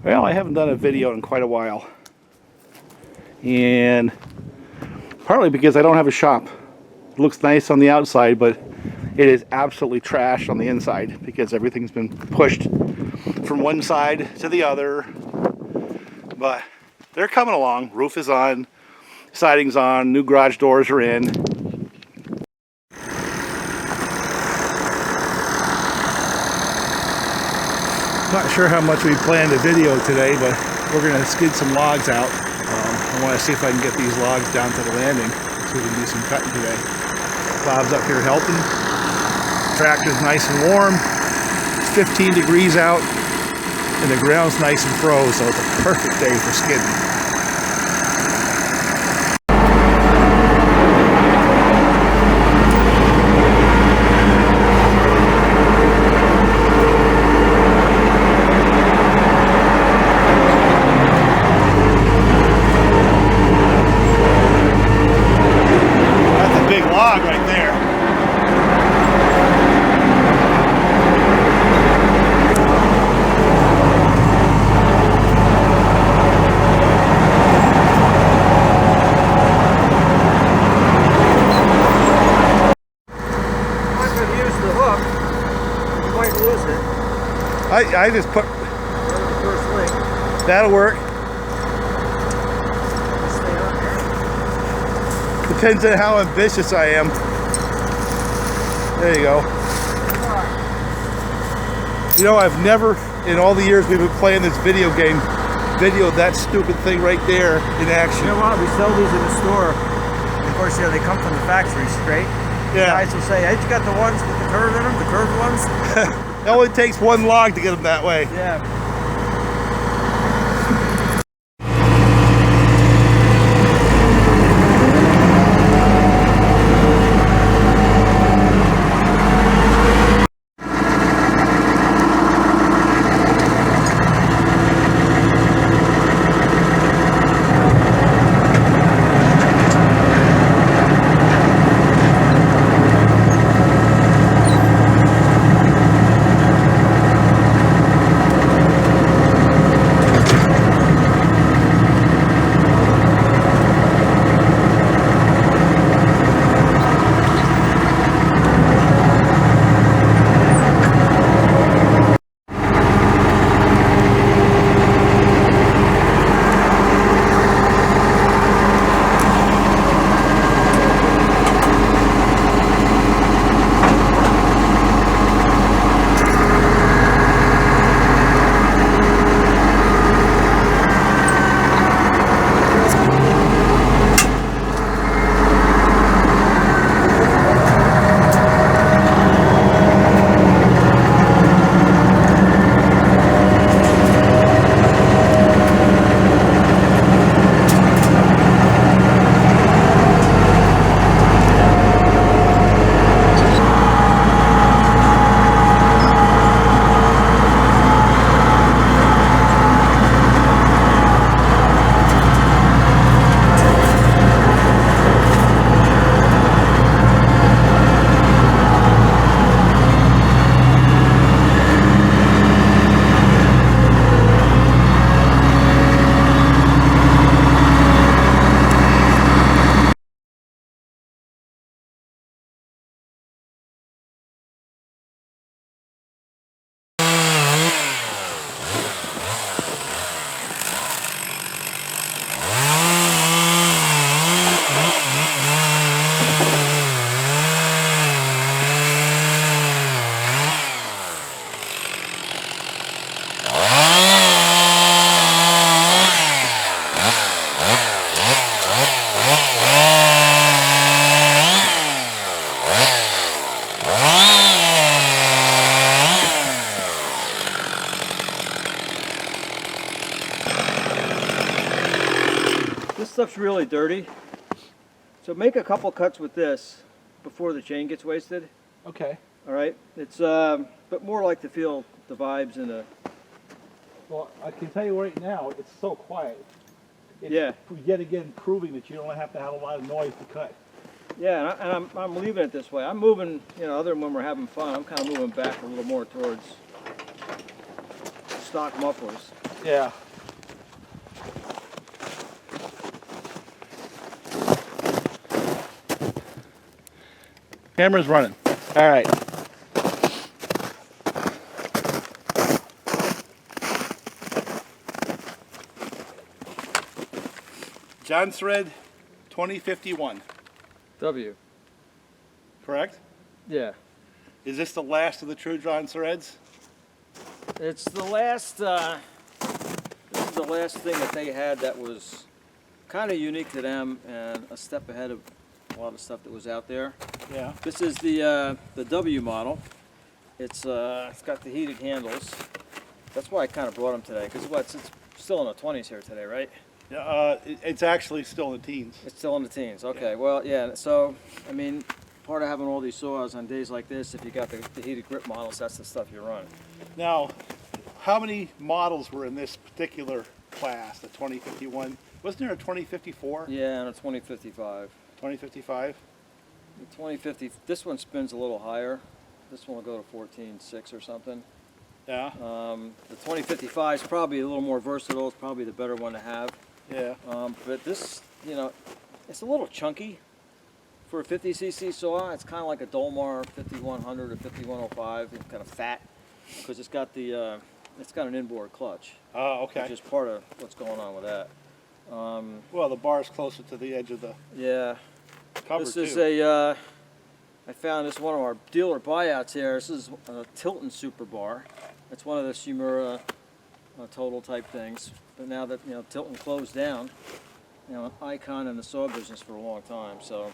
Well, I haven't done a video in quite a while. And partly because I don't have a shop. It looks nice on the outside, but it is absolutely trashed on the inside because everything's been pushed from one side to the other. But they're coming along. Roof is on, siding's on, new garage doors are in. Not sure how much we planned a video today, but we're going to skid some logs out. I want to see if I can get these logs down to the landing so we can do some cutting today. Bob's up here helping. Tractor's nice and warm. It's 15 degrees out and the ground's nice and froze, so it's a perfect day for skidding. Right there. Once I've used the hook, you might lose it. I just put the first link. That'll work. Stay on there. Depends on how ambitious I am. There you go. You know, I've never, in all the years we've been playing this video game, videoed that stupid thing right there in action. You know what? We sell these in the store. Of course, you know, they come from the factory straight. Yeah. The guys will say, hey, you got the ones with the curve in them, the curved ones? It only takes one log to get them that way. Yeah. This stuff's really dirty, so make a couple cuts with this before the chain gets wasted. Okay. All right, it's but more like to feel the vibes and the. Well, I can tell you right now, it's so quiet. It's Yeah. yet again proving that you don't have to have a lot of noise to cut. Yeah, and I'm leaving it this way. I'm moving, you know, other than when we're having fun, I'm kind of moving back a little more towards stock mufflers. Yeah. Camera's running. All right. Jonsered 2051. W. Correct? Yeah. Is this the last of the true Jonsereds? It's the last. This is the last thing that they had that was kind of unique to them and a step ahead of a lot of stuff that was out there. Yeah. This is the W model. It's got the heated handles. That's why I kind of brought them today, because it's still in the 20s here today, right? It's actually still in the teens. It's still in the teens. Okay. Yeah. Well, yeah. So, I mean, part of having all these saws on days like this, if you got the heated grip models, that's the stuff you run. Now, how many models were in this particular class, the 2051? Wasn't there a 2054? Yeah, and a 2055. 2055? The 2050. This one spins a little higher. This one will go to 14.6 or something. Yeah. The 2055 is probably a little more versatile. It's probably the better one to have. Yeah. But this, you know, it's a little chunky for a 50cc saw. It's kind of like a Dolmar 5100 or 5105. It's kind of fat because it's got an inboard clutch. Oh, okay. Which is part of what's going on with that. Well, the bar's closer to the edge of the Yeah. cover This too. is I found this one of our dealer buyouts here. This is a Tilton Super Bar. It's one of the Shimura Total type things. But now that, you know, Tilton closed down, you know, an icon in the saw business for a long time. So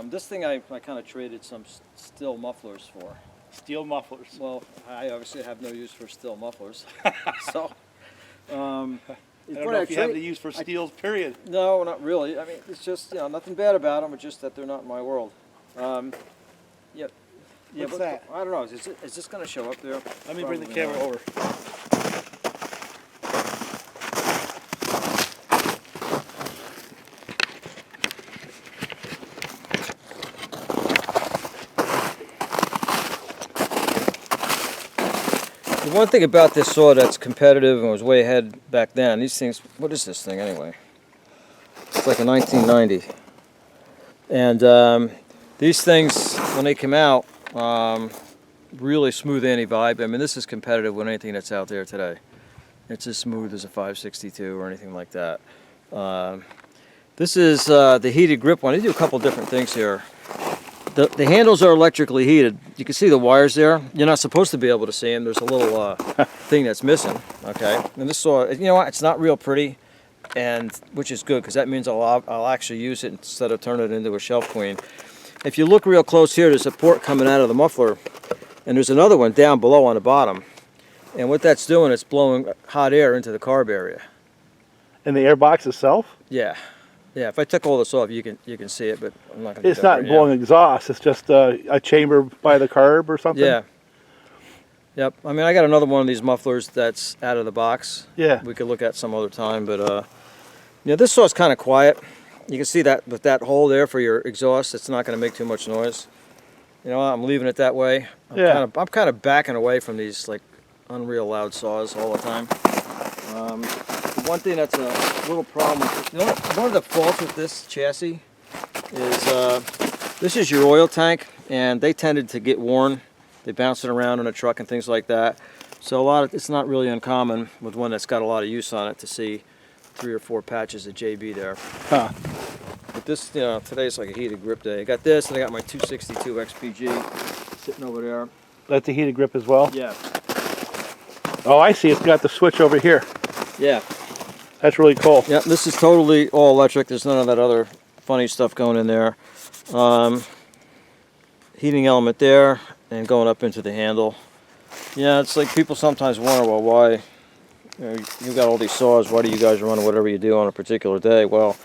this thing I kind of traded some steel mufflers for. Steel mufflers. Well, I obviously have no use for steel mufflers. So I don't know if you have any use for steels, period. No, not really. I mean, it's just, you know, nothing bad about them. It's just that they're not in my world. Yeah. What's that? I don't know. Is this going to show up there? Let me bring the Probably camera not. over. The one thing about this saw that's competitive and was way ahead back then, these things, what is this thing anyway? It's like a 1990. And these things, when they come out, really smooth anti-vibe. I mean, this is competitive with anything that's out there today. It's as smooth as a 562 or anything like that. This is the heated grip one. They do a couple different things here. The handles are electrically heated. You can see the wires there. You're not supposed to be able to see them. There's a little thing that's missing. Okay, and this saw, you know what? It's not real pretty, and which is good because that means I'll actually use it instead of turn it into a shelf queen. If you look real close here, there's a port coming out of the muffler, and there's another one down below on the bottom. And what that's doing, it's blowing hot air into the carb area. In the airbox itself? Yeah. Yeah, if I took all this off, you can see it, but I'm not going to do It's that not right blowing now. exhaust. It's just a chamber by the carb or something? Yeah. Yep. I mean, I got another one of these mufflers that's out of the box. Yeah. We could look at some other time, but yeah, this saw's kind of quiet. You can see that with that hole there for your exhaust, it's not going to make too much noise. You know, I'm leaving it that way. I'm kind of backing away from these like unreal loud saws all the time. The one thing that's a little problem with, you know, one of the faults with this chassis is this is your oil tank, and they tended to get worn. They bounce it around in a truck and things like that. So it's not really uncommon with one that's got a lot of use on it to see 3 or 4 patches of JB there. Huh. But this, you know, today's like a heated grip day. I got this, and I got my 262 XPG sitting over there. That's a heated grip as well? Yeah. Oh, I see. It's got the switch over here. Yeah. That's really cool. Yeah, this is totally all electric. There's none of that other funny stuff going in there. Heating element there and going up into the handle. Yeah, it's like people sometimes wonder, well, why, you know, you got all these saws, why do you guys run whatever you do on a particular day? Well,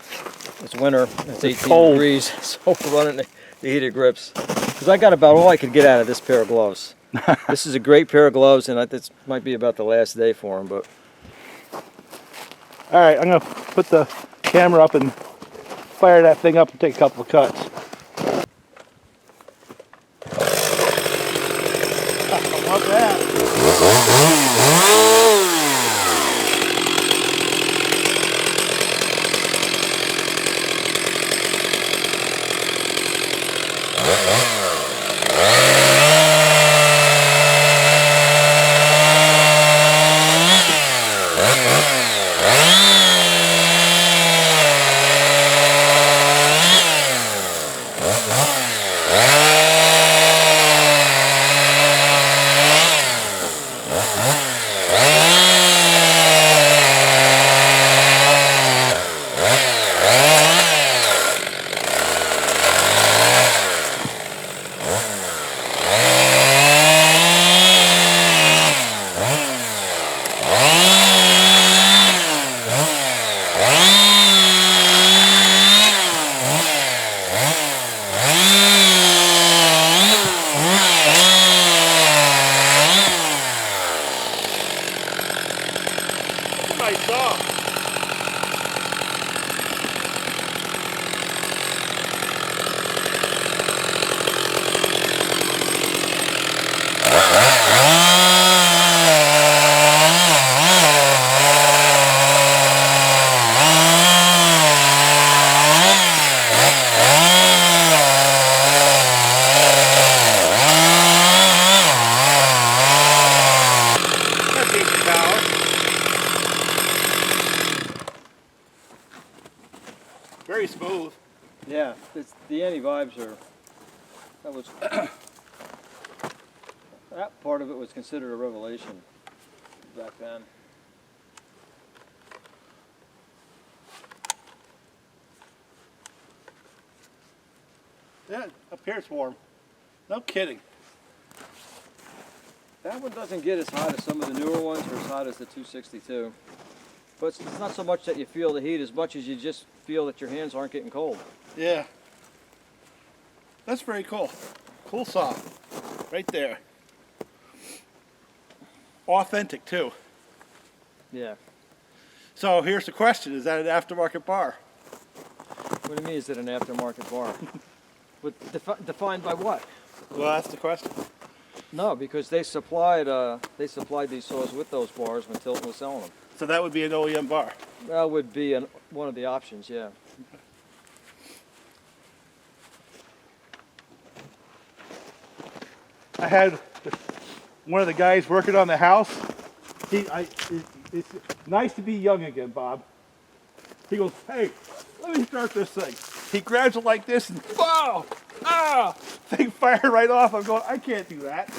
it's winter, it's 18 cold. degrees, so we're running the heated grips. Because I got about all I could get out of this pair of gloves. This is a great pair of gloves, and this might be about the last day for them, but All right, I'm going to put the camera up and fire that thing up and take a couple of cuts. How about that? was that part of it was considered a revelation back then. Yeah, up here it's warm. No kidding. That one doesn't get as hot as some of the newer ones, or as hot as the 262. But it's not so much that you feel the heat as much as you just feel that your hands aren't getting cold. Yeah. That's very cool. Cool saw. Right there. Authentic too. Yeah. So here's the question, is that an aftermarket bar? What do you mean, is it an aftermarket bar? Defined by what? Well, that's the question. No, because they supplied these saws with those bars when Tilton was selling them. So that would be an OEM bar. That would be one of the options, yeah. I had one of the guys working on the house. It's nice to be young again, Bob. He goes, hey, let me start this thing. He grabs it like this and, wow, ah, thing fired right off. I'm going, I can't do that.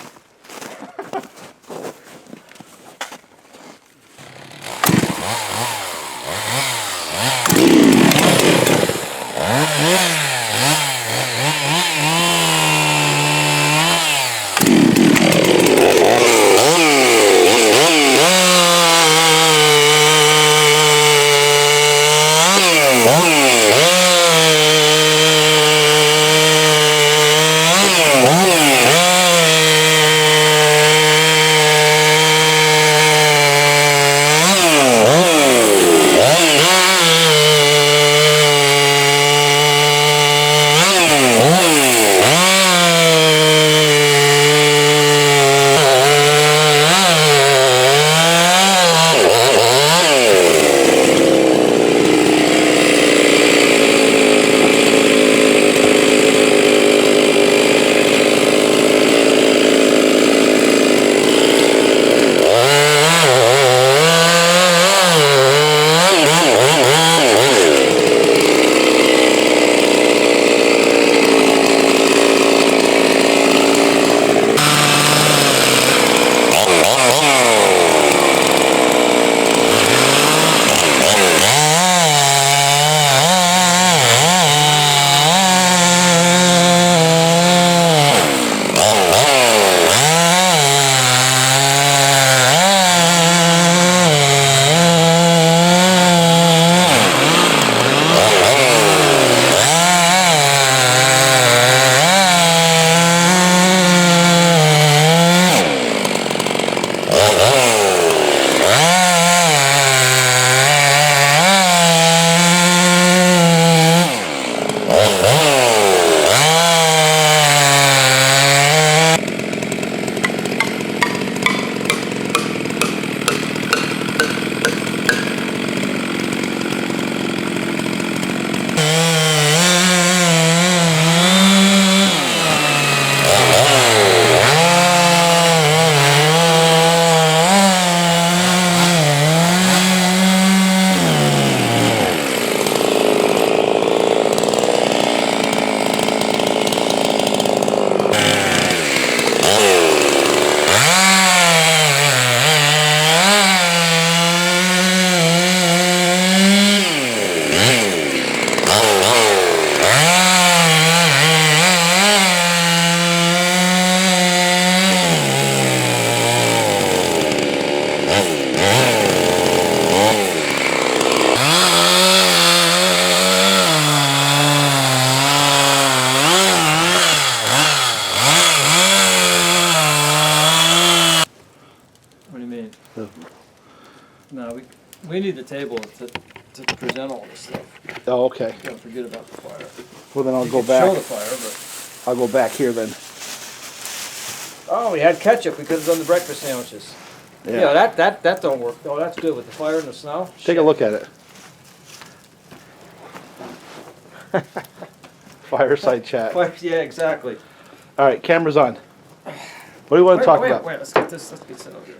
No, we need the table to present all this stuff. Oh, okay. Don't forget about the fire. Well, then I'll You go could back. show the fire, I'll go back here then. but oh, we had ketchup. We could have done the breakfast sandwiches. Yeah, that don't work. Oh, that's good with the fire and the snow. Take a look at it. Fireside chat. Yeah, exactly. All right, camera's on. What do you want to talk about? Wait, let's get this. Let's get set up here.